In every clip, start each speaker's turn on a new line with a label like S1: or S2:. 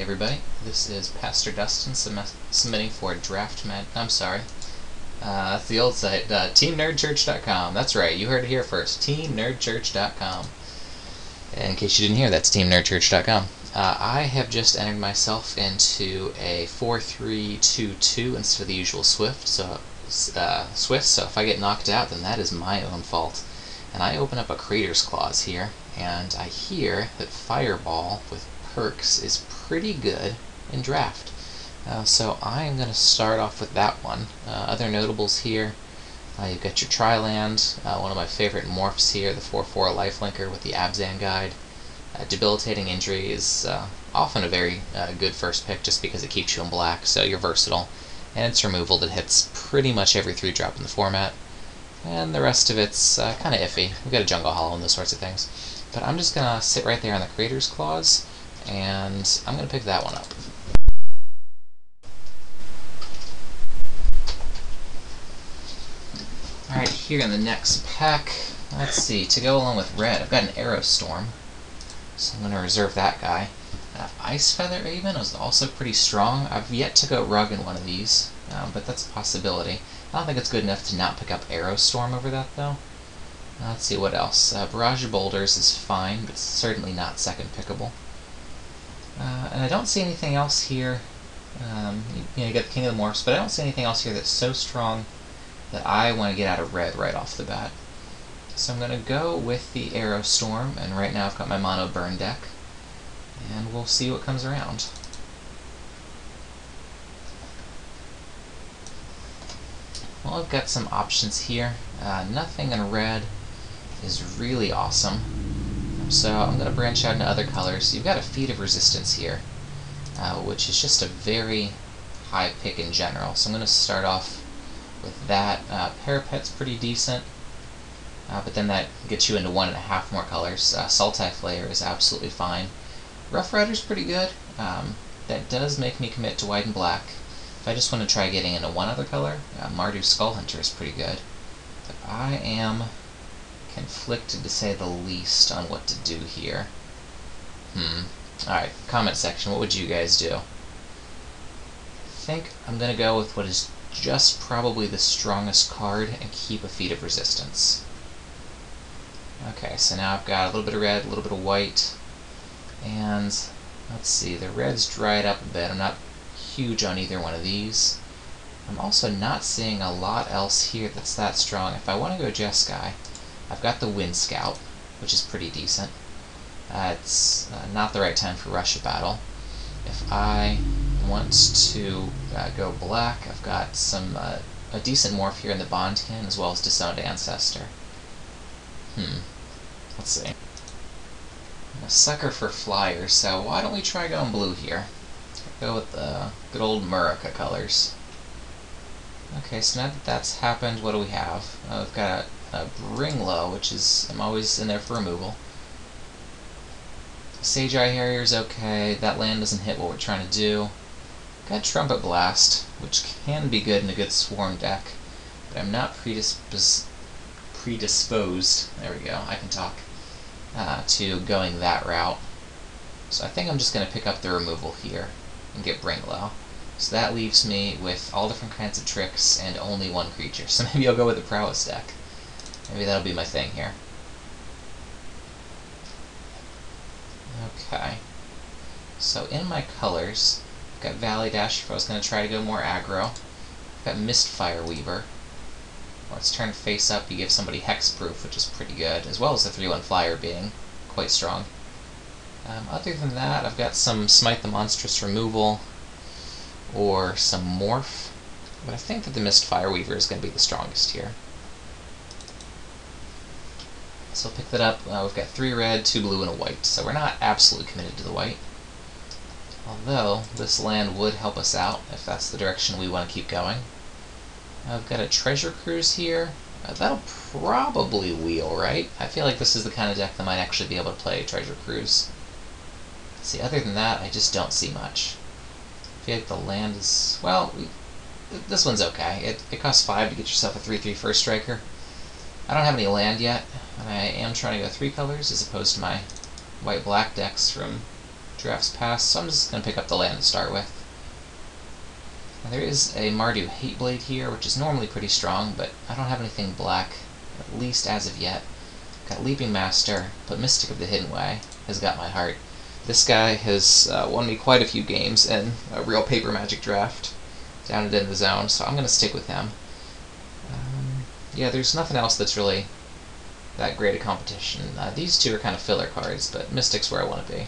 S1: Hey everybody, this is Pastor Dustin submitting for that's the old site, teamnerdchurch.com. That's right, you heard it here first, teamnerdchurch.com. In case you didn't hear, that's teamnerdchurch.com. I have just entered myself into a 4-3-2-2 instead of the usual Swift, so if I get knocked out, then that is my own fault. And I open up a Creator's Clause here, and I hear that Fireball with perks is pretty good in draft. So I'm going to start off with that one. Other notables here, you've got your Triland, one of my favorite morphs here, the 4/4 lifelinker with the Abzan guide. Debilitating Injury is often a very good first pick just because it keeps you in black, so you're versatile. And it's removal that hits pretty much every 3-drop in the format. And the rest of it's kind of iffy. We've got a Jungle Hollow and those sorts of things. But I'm just going to sit right there on the Creator's Clause, and I'm going to pick that one up. Alright, here in the next pack, let's see, to go along with red, I've got an Aerostorm, so I'm going to reserve that guy. Ice Feather Raven is also pretty strong. I've yet to go Rug in one of these, but that's a possibility. I don't think it's good enough to not pick up Aerostorm over that, though. Let's see what else. Barrage of Boulders is fine, but certainly not second pickable. And I don't see anything else here. You get the King of the Morphs, but I don't see anything else here that's so strong that I want to get out of red right off the bat. So I'm going to go with the Aerostorm, and right now I've got my Mono Burn deck, and we'll see what comes around. Well, I've got some options here. Nothing in red is really awesome, so I'm going to branch out into other colors. You've got a Feat of Resistance here, which is just a very high pick in general, so I'm going to start off with that. Parapet's pretty decent, but then that gets you into 1.5 more colors. Sultai Flayer is absolutely fine. Rough Rider's pretty good. That does make me commit to white and black. If I just want to try getting into one other color, Mardu Skullhunter is pretty good. But I am conflicted to say the least on what to do here. Alright, comment section, what would you guys do? I think I'm going to go with what is just probably the strongest card and keep a Feat of Resistance. Okay, so now I've got a little bit of red, a little bit of white, and let's see, the red's dried up a bit. I'm not huge on either one of these. I'm also not seeing a lot else here that's that strong. If I want to go Jeskai, I've got the Wind Scout, which is pretty decent. It's not the right time for Rush of Battle. If I want to go black, I've got some a decent morph here in the Bondkin, as well as Disowned Ancestor. Let's see. I'm a sucker for flyers, so why don't we try going blue here? Go with the good old Murica colors. Okay, so now that that's happened, what do we have? We've got a Bringlow, which is, I'm always in there for removal. Sage Eye Harrier's okay, that land doesn't hit what we're trying to do. Got Trumpet Blast, which can be good in a good Swarm deck, but I'm not predisposed, there we go, I can talk, to going that route. So I think I'm just going to pick up the removal here and get Bringlow. So that leaves me with all different kinds of tricks and only one creature. So maybe I'll go with the Prowess deck. Maybe that'll be my thing here. Okay. So in my colors, I've got Valley Dash if I was going to try to go more aggro. I've got Mistfire Weaver. Or it's turned face up, you give somebody Hexproof, which is pretty good, as well as the 3/1 Flyer being quite strong. Other than that, I've got some Smite the Monstrous removal, or some Morph, but I think that the Mistfire Weaver is going to be the strongest here. So I'll pick that up. We've got 3 red, 2 blue, and a white, so we're not absolutely committed to the white. Although, this land would help us out if that's the direction we want to keep going. I've got a Treasure Cruise here. That'll probably wheel, right? I feel like this is the kind of deck that might actually be able to play Treasure Cruise. See, other than that, I just don't see much. I feel like the land is, well, this one's okay. It costs 5 to get yourself a 3/3 first striker. I don't have any land yet, and I am trying to go 3 colors as opposed to my white-black decks from Drafts pass, so I'm just going to pick up the land to start with. Now, there is a Mardu Hateblade here, which is normally pretty strong, but I don't have anything black, at least as of yet. Got Leaping Master, but Mystic of the Hidden Way has got my heart. This guy has won me quite a few games in a real paper Magic draft, down and in the zone, so I'm going to stick with him. Yeah, there's nothing else that's really that great a competition. These two are kind of filler cards, but Mystic's where I want to be.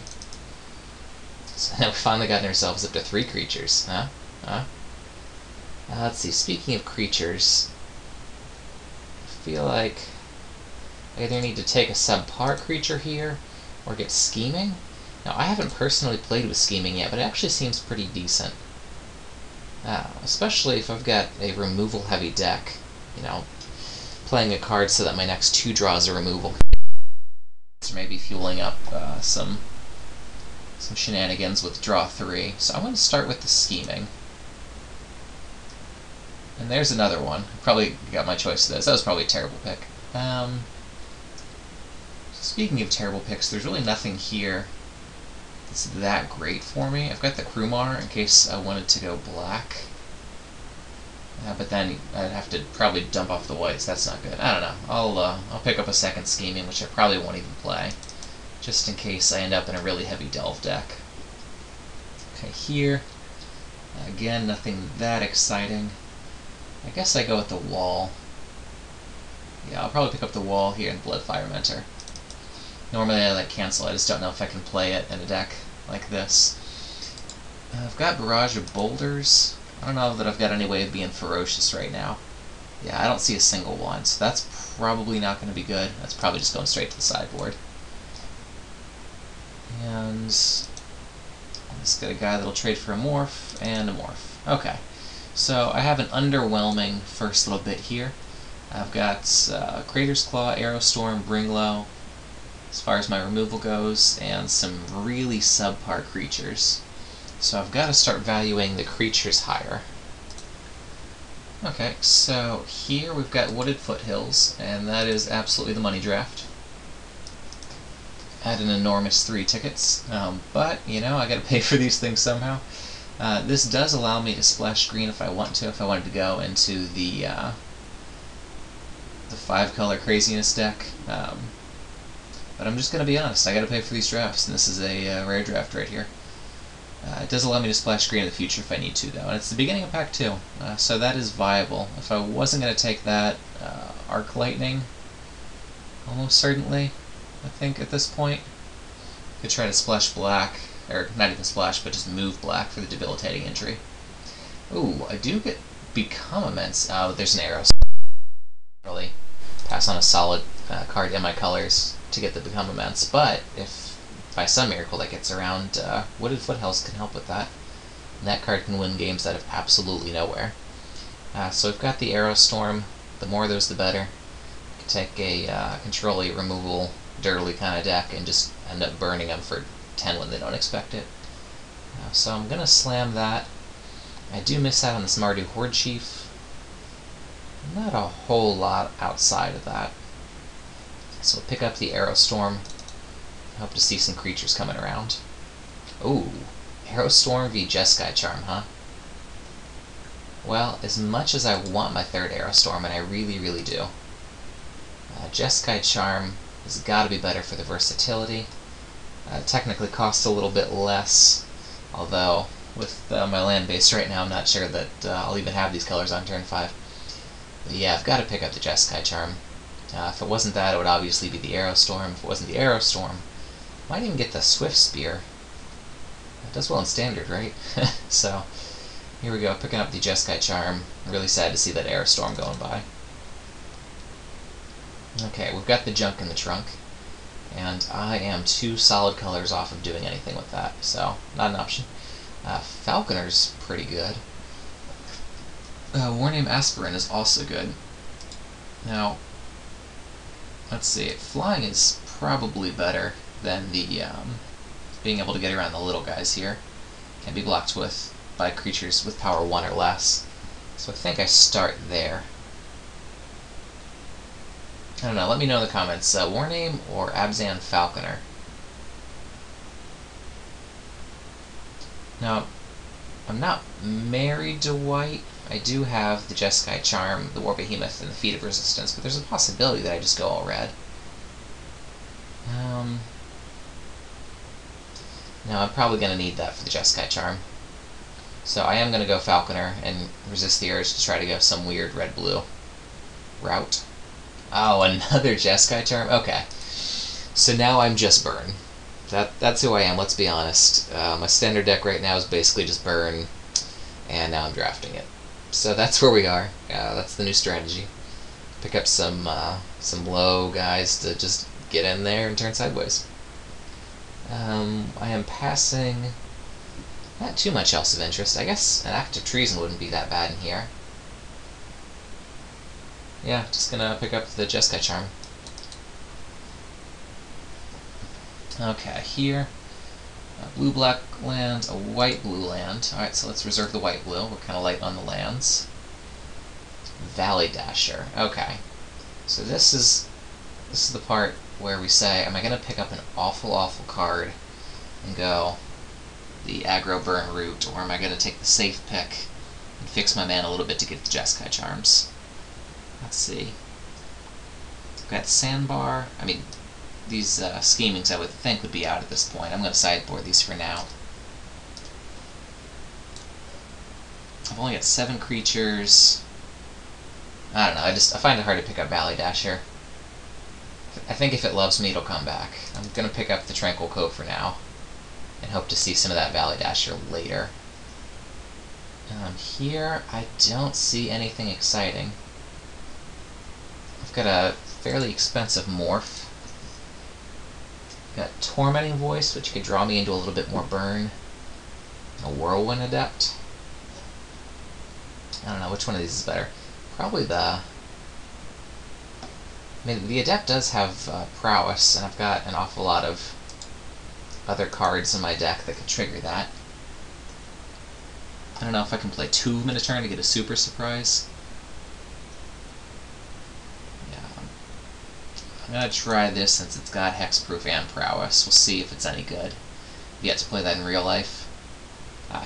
S1: So now we've finally gotten ourselves up to 3 creatures, huh? Let's see, speaking of creatures, I feel like I either need to take a subpar creature here, or get Scheming. Now, I haven't personally played with Scheming yet, but it actually seems pretty decent. Especially if I've got a removal-heavy deck, you know, playing a card so that my next 2 draws are removal. So maybe fueling up some shenanigans with draw 3. So I'm going to start with the Scheming. And there's another one. I probably got my choice of those. That was probably a terrible pick. Speaking of terrible picks, there's really nothing here that's that great for me. I've got the Krumar in case I wanted to go black. But then I'd have to probably dump off the whites. That's not good. I don't know. I'll pick up a second Scheming, which I probably won't even play, just in case I end up in a really heavy delve deck. Okay, here, again, nothing that exciting. I guess I go with the wall. Yeah, I'll probably pick up the wall here in Bloodfire Mentor. Normally I like cancel, I just don't know if I can play it in a deck like this. I've got Barrage of Boulders. I don't know that I've got any way of being ferocious right now. Yeah, I don't see a single one, so that's probably not going to be good. That's probably just going straight to the sideboard. And I'll just get a guy that'll trade for a morph and a morph. Okay. So I have an underwhelming first little bit here. I've got Crater's Claw, Aerostorm, Bringlow, as far as my removal goes, and some really subpar creatures. So I've got to start valuing the creatures higher. Okay, so here we've got Wooded Foothills, and that is absolutely the money draft. At an enormous 3 tickets, but, you know, I gotta pay for these things somehow. This does allow me to splash green if I want to, if I wanted to go into the 5-color craziness deck. But I'm just going to be honest, I gotta pay for these drafts, and this is a rare draft right here. It does allow me to splash green in the future if I need to, though, and it's the beginning of Pack 2, so that is viable. If I wasn't going to take that, Arc Lightning, almost certainly, I think, at this point. Could try to splash black, or not even splash, but just move black for the debilitating injury. Ooh, I do get Become Immense. There's an arrow. Really pass on a solid card in my colors to get the Become Immense, but if by some miracle that gets around, Wooded Foothills can help with that. And that card can win games out of absolutely nowhere. So we've got the Aerostorm. The more of those, the better. You can take a control a removal, dirtily kind of deck and just end up burning them for 10 when they don't expect it. So I'm going to slam that. I do miss out on this Mardu Horde Chief. Not a whole lot outside of that. So pick up the Aerostorm. Hope to see some creatures coming around. Ooh, Aerostorm v Jeskai Charm, huh? Well, as much as I want my 3rd Aerostorm, and I really, really do, Jeskai Charm has got to be better for the versatility. Technically costs a little bit less, although with my land base right now, I'm not sure that I'll even have these colors on turn 5. But yeah, I've got to pick up the Jeskai Charm. If it wasn't that, it would obviously be the Aerostorm. If it wasn't the Aerostorm, might even get the Swift Spear. It does well in Standard, right? So, here we go, picking up the Jeskai Charm. Really sad to see that Aerostorm going by. Okay, we've got the junk in the trunk, and I am 2 solid colors off of doing anything with that, so not an option. Falconer's pretty good. Warname Aspirant is also good. Now, let's see, flying is probably better than the being able to get around the little guys here. Can be blocked by creatures with power 1 or less. So I think I start there. I don't know, let me know in the comments, Warname or Abzan Falconer? Now, I'm not married to white. I do have the Jeskai Charm, the War Behemoth, and the Feat of Resistance, but there's a possibility that I just go all red. No, I'm probably going to need that for the Jeskai Charm. So I am going to go Falconer and resist the urge to try to go some weird red-blue route. Oh, another Jeskai Charm? Okay. So now I'm just Burn. That's who I am, let's be honest. My standard deck right now is basically just Burn, and now I'm drafting it. So that's where we are. That's the new strategy. Pick up some low guys to just get in there and turn sideways. I am passing not too much else of interest. I guess an Act of Treason wouldn't be that bad in here. Yeah, just gonna pick up the Jeskai Charm. Okay, here, a blue-black land, a white-blue land. Alright, so let's reserve the white-blue. We're kind of light on the lands. Valley Dasher. Okay. So this is the part where we say, am I going to pick up an awful card and go the aggro burn route, or am I going to take the safe pick and fix my mana a little bit to get the Jeskai Charms? Let's see. I've got Sandbar. I mean, these schemings I would think would be out at this point. I'm going to sideboard these for now. I've only got 7 creatures. I don't know, I find it hard to pick up Valley Dasher. I think if it loves me, it'll come back. I'm going to pick up the Tranquil Cove for now, and hope to see some of that Valley Dasher later. Here, I don't see anything exciting. I've got a fairly expensive Morph. Got Tormenting Voice, which could draw me into a little bit more burn. A Whirlwind Adept. I don't know, which one of these is better? Probably the... I mean, the Adept does have prowess, and I've got an awful lot of other cards in my deck that could trigger that. I don't know if I can play 2 of them in a turn to get a super surprise. Yeah, I'm gonna try this since it's got hexproof and prowess. We'll see if it's any good. I've yet to play that in real life.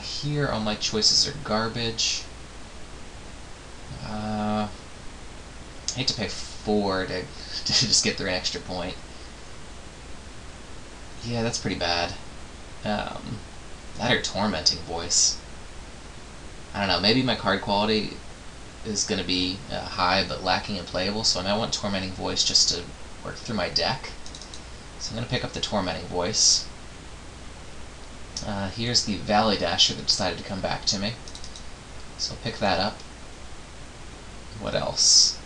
S1: Here, all my choices are garbage. I hate to pay 4 to just get through an extra point. Yeah, that's pretty bad. That or Tormenting Voice. I don't know, maybe my card quality is going to be high but lacking in playable, so I might want Tormenting Voice just to work through my deck. So I'm going to pick up the Tormenting Voice. Here's the Valley Dasher that decided to come back to me. So I'll pick that up. What else?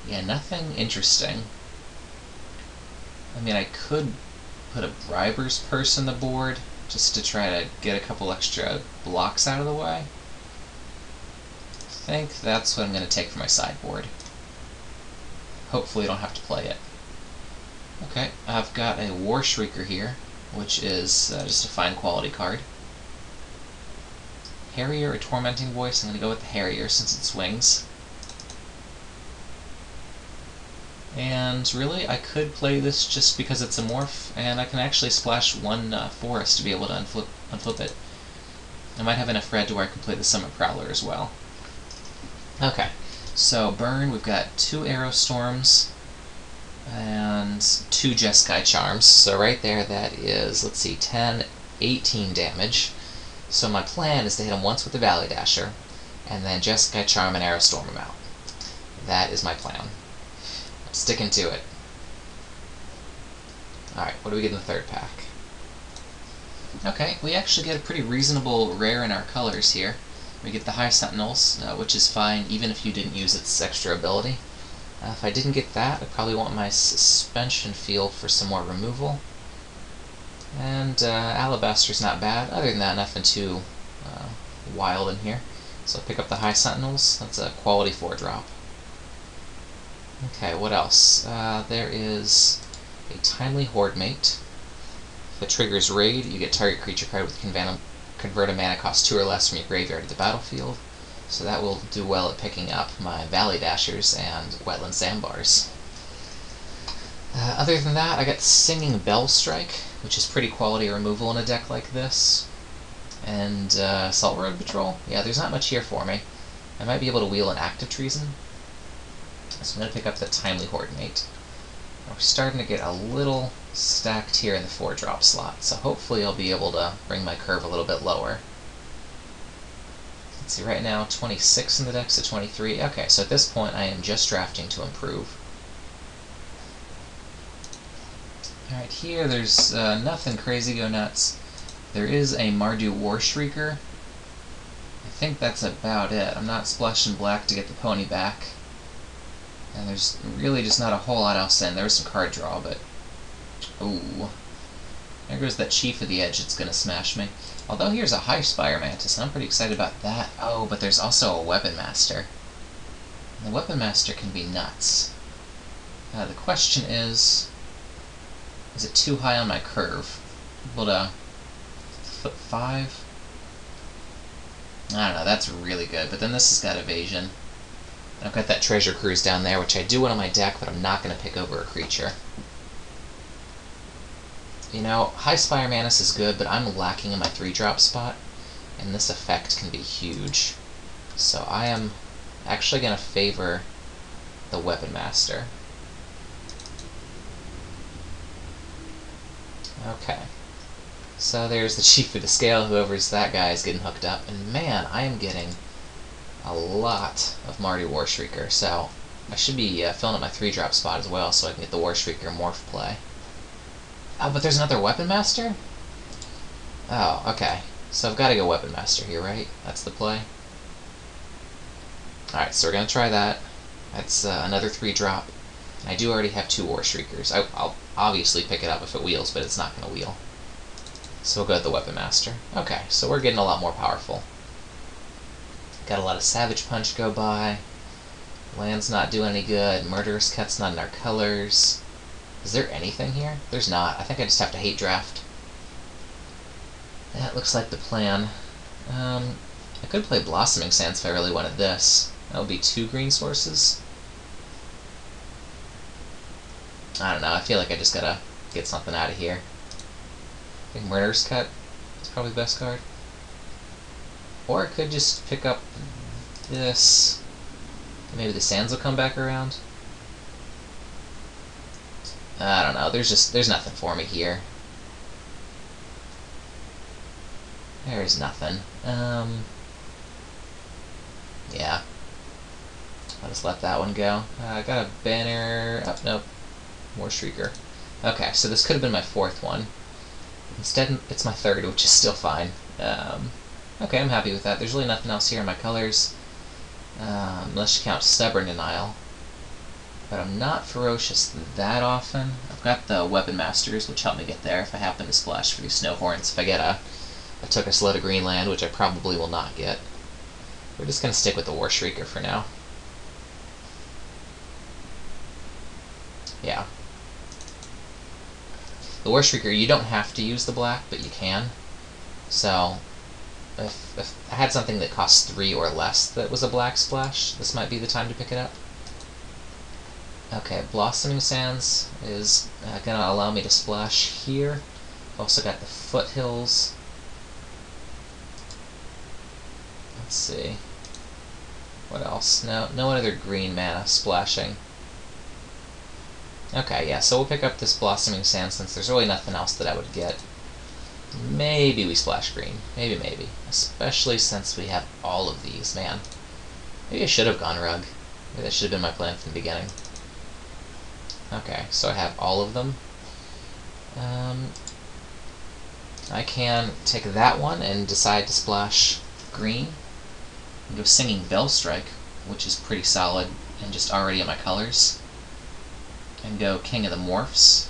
S1: Yeah, nothing interesting. I mean, I could put a Briber's Purse on the board just to try to get a couple extra blocks out of the way. I think that's what I'm going to take for my sideboard. Hopefully I don't have to play it. Okay, I've got a War Shrieker here, which is just a fine quality card. Harrier or Tormenting Voice? I'm going to go with the Harrier since it swings. And really, I could play this just because it's a morph, and I can actually splash 1 forest to be able to unflip it. I might have enough red to where I can play the Summit Prowler as well. Okay, so burn, we've got 2 Arrow Storms and 2 Jeskai Charms. So right there, that is, let's see, 10, 18 damage. So my plan is to hit him once with the Valley Dasher, and then Jeskai Charm and Arrow Storm him out. That is my plan. Sticking to it. Alright, what do we get in the third pack? Okay, we actually get a pretty reasonable rare in our colors here. We get the High Sentinels, which is fine even if you didn't use its extra ability. If I didn't get that, I probably want my Suspension Field for some more removal. And Alabaster's not bad. Other than that, nothing too wild in here. So I'll pick up the High Sentinels. That's a quality 4-drop. Okay, what else? There is a Timely Horde Mate. If it triggers Raid, you get target creature card with convert a mana cost 2 or less from your graveyard to the battlefield. So that will do well at picking up my Valley Dashers and Wetland Sandbars. Other than that, I got Singing Bell Strike, which is pretty quality removal in a deck like this. And Salt Road Patrol? Yeah, there's not much here for me. I might be able to wheel an Active Treason. So I'm going to pick up the Timely Horde Mate. We're starting to get a little stacked here in the 4-drop slot, so hopefully I'll be able to bring my curve a little bit lower. Let's see, right now 26 in the deck's at 23. Okay, so at this point I am just drafting to improve. Alright, here there's nothing crazy go nuts. There is a Mardu War Shrieker. I think that's about it. I'm not splashing black to get the pony back. And there's really just not a whole lot else in. There was some card draw, but... Ooh. There goes that Chief of the Edge that's going to smash me. Although here's a High Spire Mantis, and I'm pretty excited about that. Oh, but there's also a Weapon Master. And the Weapon Master can be nuts. The question is it too high on my curve? Able to flip 5? I don't know, that's really good, but then this has got evasion. I've got that Treasure Cruise down there, which I do want on my deck, but I'm not going to pick over a creature. You know, High Spire Mantis is good, but I'm lacking in my 3-drop spot, and this effect can be huge. So I am actually going to favor the Weapon Master. Okay. So there's the Chief of the Scale, whoever's that guy is getting hooked up, and man, I am getting a lot of Mardu War Shrieker, so I should be filling up my 3-drop spot as well so I can get the War Shrieker morph play. Oh, but there's another Weapon Master? Oh, okay. So I've got to go Weapon Master here, right? That's the play? Alright, so we're going to try that. That's another 3-drop. I do already have 2 War Shriekers. I'll obviously pick it up if it wheels, but it's not going to wheel. So we'll go with the Weapon Master. Okay, so we're getting a lot more powerful. Got a lot of Savage Punch go by. Land's not doing any good. Murderous Cut's not in our colors. Is there anything here? There's not. I think I just have to hate draft. That looks like the plan. I could play Blossoming Sands if I really wanted this. That would be 2 green sources. I don't know. I feel like I just gotta get something out of here. I think Murderous Cut is probably the best card. Or I could just pick up this. Maybe the sands will come back around. I don't know. There's nothing for me here. There's nothing. Yeah. I'll just let that one go. I got a banner. Oh, nope. More Shrieker. Okay, so this could have been my 4th one. Instead, it's my 3rd, which is still fine. Okay, I'm happy with that. There's really nothing else here in my colors, unless you count Stubborn Denial. But I'm not ferocious that often. I've got the Weapon Masters, which help me get there if I happen to splash for these Snowhorns. If I get a took a sled of Greenland, which I probably will not get. We're just going to stick with the War Shrieker for now. Yeah. The War Shrieker, you don't have to use the black, but you can. So, if I had something that cost 3 or less that was a black splash, this might be the time to pick it up. Okay, Blossoming Sands is going to allow me to splash here. I've also got the Foothills. Let's see. What else? No other green mana splashing. Okay, yeah, so we'll pick up this Blossoming Sands since there's really nothing else that I would get. Maybe we splash green. Maybe. Especially since we have all of these, man. Maybe I should have gone Rug. Maybe that should have been my plan from the beginning. Okay, so I have all of them. I can take that one and decide to splash green. And go Singing Bellstrike, which is pretty solid and just already in my colors. And go King of the Morphs,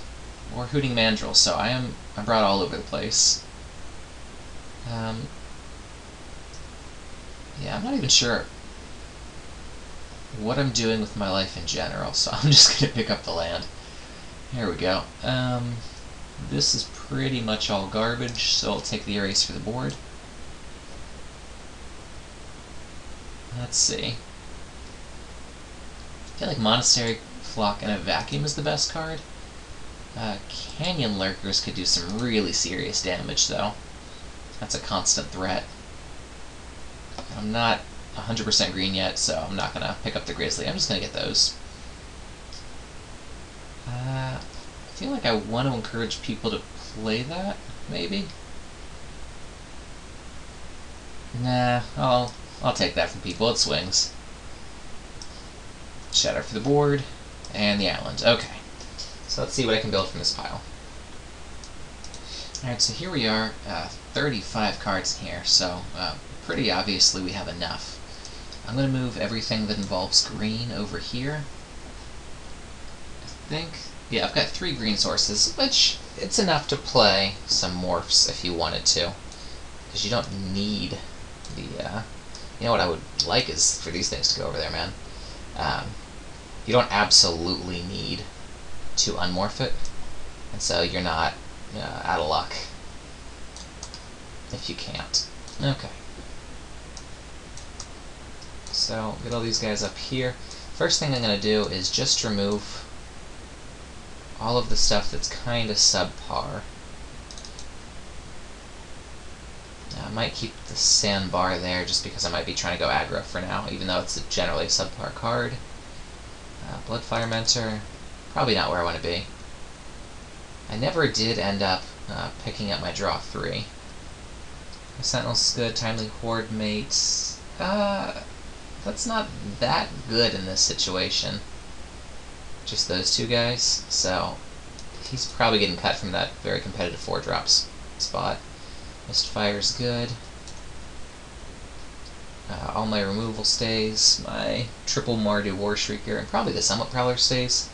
S1: or Hooting Mandrill, so I'm brought all over the place. Yeah, I'm not even sure what I'm doing with my life in general, so I'm just going to pick up the land. Here we go. This is pretty much all garbage, so I'll take the erase for the board. Let's see. I feel like Monastery Flock in a vacuum is the best card. Canyon Lurkers could do some really serious damage, though. That's a constant threat. I'm not 100% green yet, so I'm not going to pick up the Grizzly. I'm just going to get those. I feel like I want to encourage people to play that, maybe? Nah, I'll take that from people. It swings. Shatter for the board, and the island. Okay, so let's see what I can build from this pile. Alright, so here we are, 35 cards in here, so pretty obviously we have enough. I'm going to move everything that involves green over here. I think, yeah, I've got 3 green sources, which it's enough to play some morphs if you wanted to, because you don't need the, you know what I would like is for these things to go over there, man. You don't absolutely need to unmorph it, and so you're not out of luck if you can't. Okay. So, get all these guys up here. First thing I'm going to do is just remove all of the stuff that's kind of subpar. I might keep the sandbar there just because I might be trying to go aggro for now, even though it's generally a subpar card. Bloodfire Mentor, probably not where I want to be. I never did end up picking up my draw 3. My Sentinel's good, Timely Horde Mates. That's not that good in this situation. Just those 2 guys, so he's probably getting cut from that very competitive 4-drops spot. Mistfire's good. All my removal stays, my triple Mardu War Shrieker, and probably the Summit Prowler stays.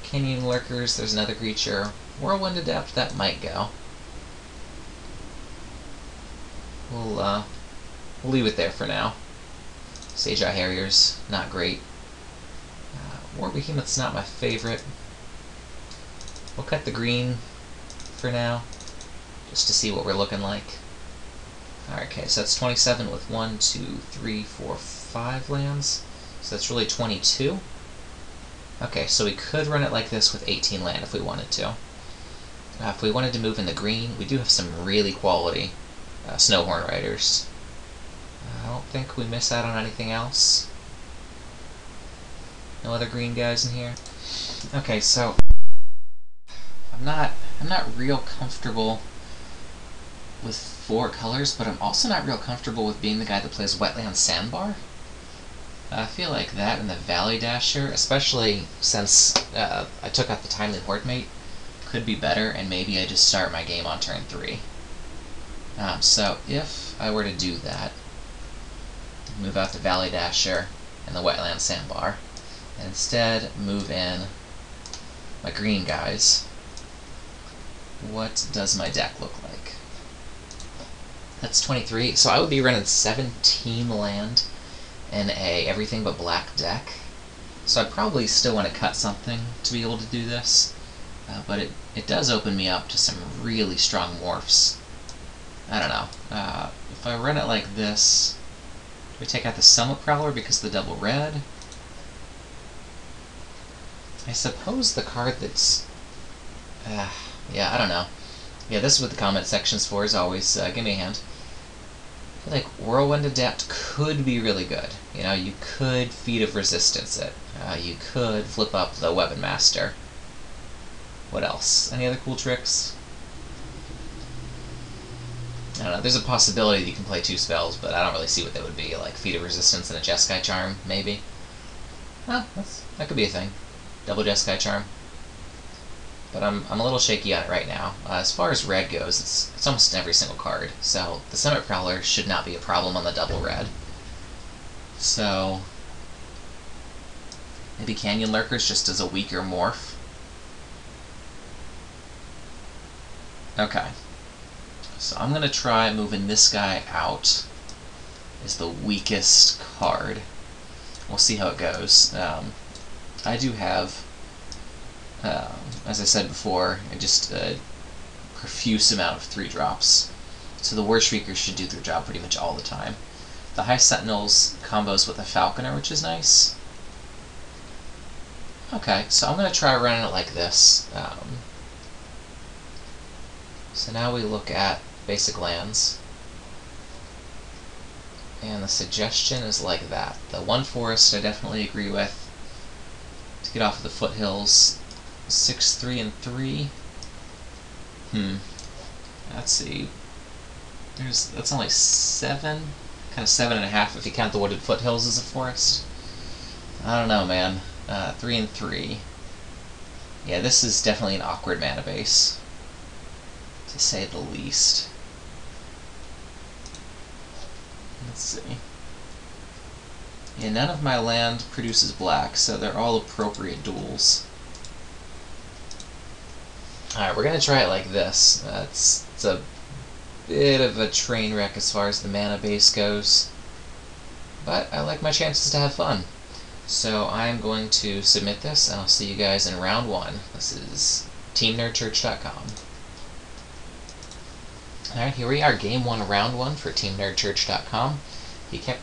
S1: Canyon Lurkers, there's another creature. Whirlwind Adept, that might go. We'll leave it there for now. Sage Eye Harriers, not great. War Behemoth's not my favorite. We'll cut the green for now, just to see what we're looking like. Alright, okay, so that's 27 with 1, 2, 3, 4, 5 lands. So that's really 22. Okay, so we could run it like this with 18 land if we wanted to. If we wanted to move in the green, we do have some really quality Snowhorn Riders. I don't think we miss out on anything else. No other green guys in here. Okay, so I'm not real comfortable with 4 colors, but I'm also not real comfortable with being the guy that plays Wetland Sandbar. I feel like that and the Valley Dasher, especially since I took out the Timely Horde Mate, could be better, and maybe I just start my game on turn 3. So if I were to do that, move out the Valley Dasher and the Wetland Sandbar, and instead move in my green guys, what does my deck look like? That's 23, so I would be running 17 land in a everything but black deck. So I probably still want to cut something to be able to do this, but it does open me up to some really strong morphs. I don't know. If I run it like this, do we take out the Summit Prowler because of the double red? I suppose the card that's... yeah, I don't know. Yeah, this is what the comment section's for, as always. Give me a hand. I feel like Whirlwind Adept could be really good. You know, you could Feat of Resistance it. You could flip up the Weapon Master. What else? Any other cool tricks? I don't know, there's a possibility that you can play 2 spells, but I don't really see what they would be, like Feat of Resistance and a Jeskai Charm, maybe? Well, that could be a thing. Double Jeskai Charm. But I'm a little shaky on it right now. As far as red goes, it's almost in every single card, so the Summit Prowler should not be a problem on the double red. So maybe Canyon Lurkers just as a weaker morph. Okay. So I'm going to try moving this guy out as the weakest card. We'll see how it goes. I do have, as I said before, just a profuse amount of 3-drops. So the War Shriekers should do their job pretty much all the time. The High Sentinels combos with a Falconer, which is nice. Okay, so I'm going to try running it like this. So now we look at basic lands. And the suggestion is like that. The one forest I definitely agree with. To get off of the foothills. 6, 3, and 3. Let's see. That's only 7? Kind of 7.5 if you count the wooded foothills as a forest. I don't know, man. 3 and 3. Yeah, this is definitely an awkward mana base, to say the least. Let's see. Yeah, none of my land produces black, so they're all appropriate duels. Alright, we're going to try it like this. It's a bit of a train wreck as far as the mana base goes, but I like my chances to have fun. So I'm going to submit this, and I'll see you guys in round 1. This is TeamNerdChurch.com. Alright, here we are, Game 1, Round 1 for TeamNerdChurch.com. He kept